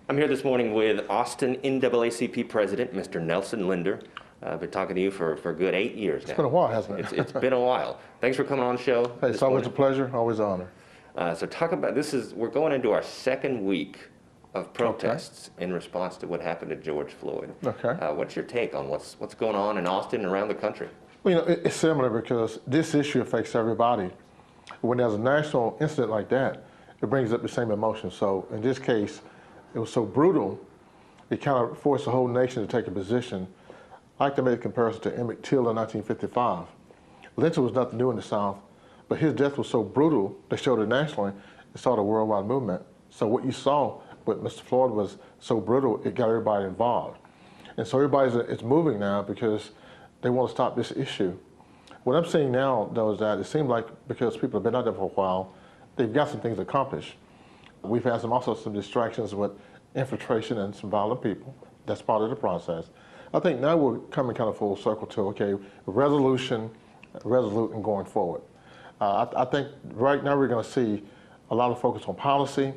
I'm here this morning with Austin NAACP President, Mr. Nelson Linder. I've been talking to you for a good 8 years now. It's been a while, hasn't it? It's been a while. Thanks for coming on the show. Hey, it's always a pleasure, always an honor. So talk about, we're going into our second week of protests in response to what happened to George Floyd. Okay. What's your take on what's going on in Austin and around the country? Well, you know, it's similar because this issue affects everybody. When there's a national incident like that, it brings up the same emotion. So in this case, it was so brutal, it kind of forced the whole nation to take a position. I like to make a comparison to Emmett Till in 1955. Lynching was nothing new in the South, but his death was so brutal, they showed it nationally, it started a worldwide movement. So what you saw with Mr. Floyd was so brutal, it got everybody involved. And so it's moving now because they want to stop this issue. What I'm seeing now, though, is that it seems like because people have been out there for a while, they've got some things accomplished. We've had also some distractions with infiltration and some violent people. That's part of the process. I think now we're coming kind of full circle to, okay, resolution, resolute, and going forward. I think right now we're going to see a lot of focus on policy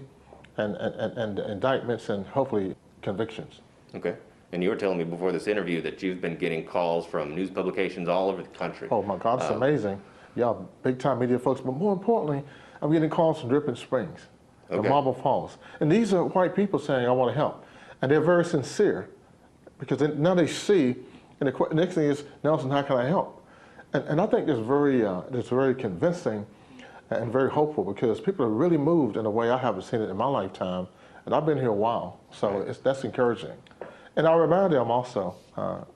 and indictments and hopefully convictions. Okay. And you were telling me before this interview that you've been getting calls from news publications all over the country. Oh my God, it's amazing. Y'all big time media folks, but more importantly, I'm getting calls from Dripping Springs, the Marble Falls. And these are white people saying, I want to help. And they're very sincere because now they see, and the next thing is, Nelson, how can I help? And I think it's very convincing and very hopeful because people are really moved in a way I haven't seen it in my lifetime. And I've been here a while, so that's encouraging. And I remind them also,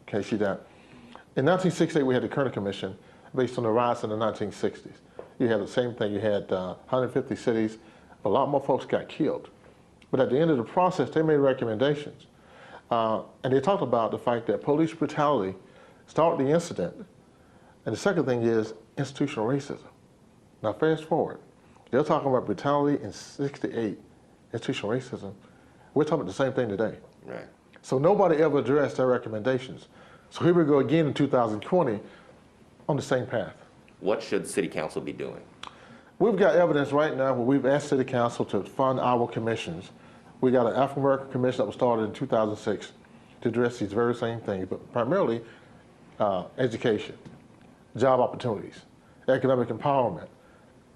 Casey, that in 1968 we had the Kerner Commission based on the riots in the 1960s. You had the same thing, you had 150 cities, a lot more folks got killed. But at the end of the process, they made recommendations. And they talked about the fact that police brutality started the incident. And the second thing is institutional racism. Now fast forward, they're talking about brutality in 68, institutional racism. We're talking about the same thing today. Right. So nobody ever addressed their recommendations. So here we go again in 2020 on the same path. What should City Council be doing? We've got evidence right now where we've asked City Council to fund our commissions. We got an African American Commission that was started in 2006 to address these very same things, but primarily education, job opportunities, economic empowerment.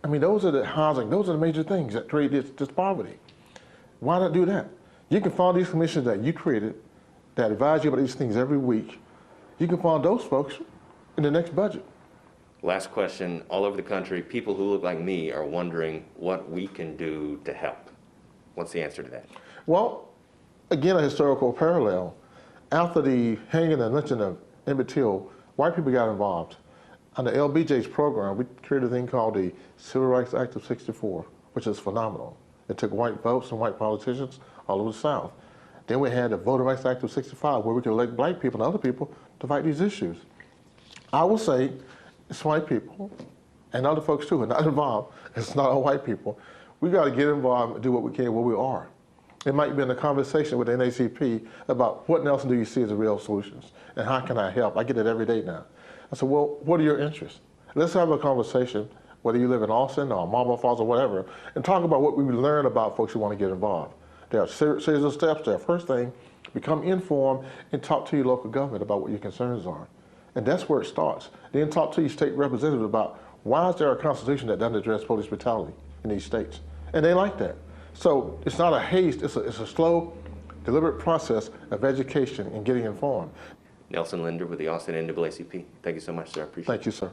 I mean, those are the housing, those are the major things that create this poverty. Why not do that? You can fund these commissions that you created that advise you about these things every week. You can fund those folks in the next budget. Last question, all over the country, people who look like me are wondering what we can do to help. What's the answer to that? Well, again, a historical parallel. After the hanging and lynching of Emmett Till, white people got involved. Under LBJ's program, we created a thing called the Civil Rights Act of '64, which is phenomenal. It took white votes and white politicians all over the South. Then we had the Voting Rights Act of '65, where we could elect black people and other people to fight these issues. I will say it's white people and other folks too are not involved. It's not all white people. We got to get involved and do what we can where we are. It might be in a conversation with the NAACP about what else do you see as the real solutions and how can I help? I get it every day now. I said, well, what are your interests? Let's have a conversation, whether you live in Austin or Marble Falls or whatever, and talk about what we learn about folks who want to get involved. There are series of steps there. First thing, become informed and talk to your local government about what your concerns are. And that's where it starts. Then talk to your state representative about why is there a constitution that doesn't address police brutality in these states? And they like that. So it's not a haste, it's a slow, deliberate process of education and getting informed. Nelson Linder with the Austin NAACP. Thank you so much, sir. I appreciate it. Thank you, sir.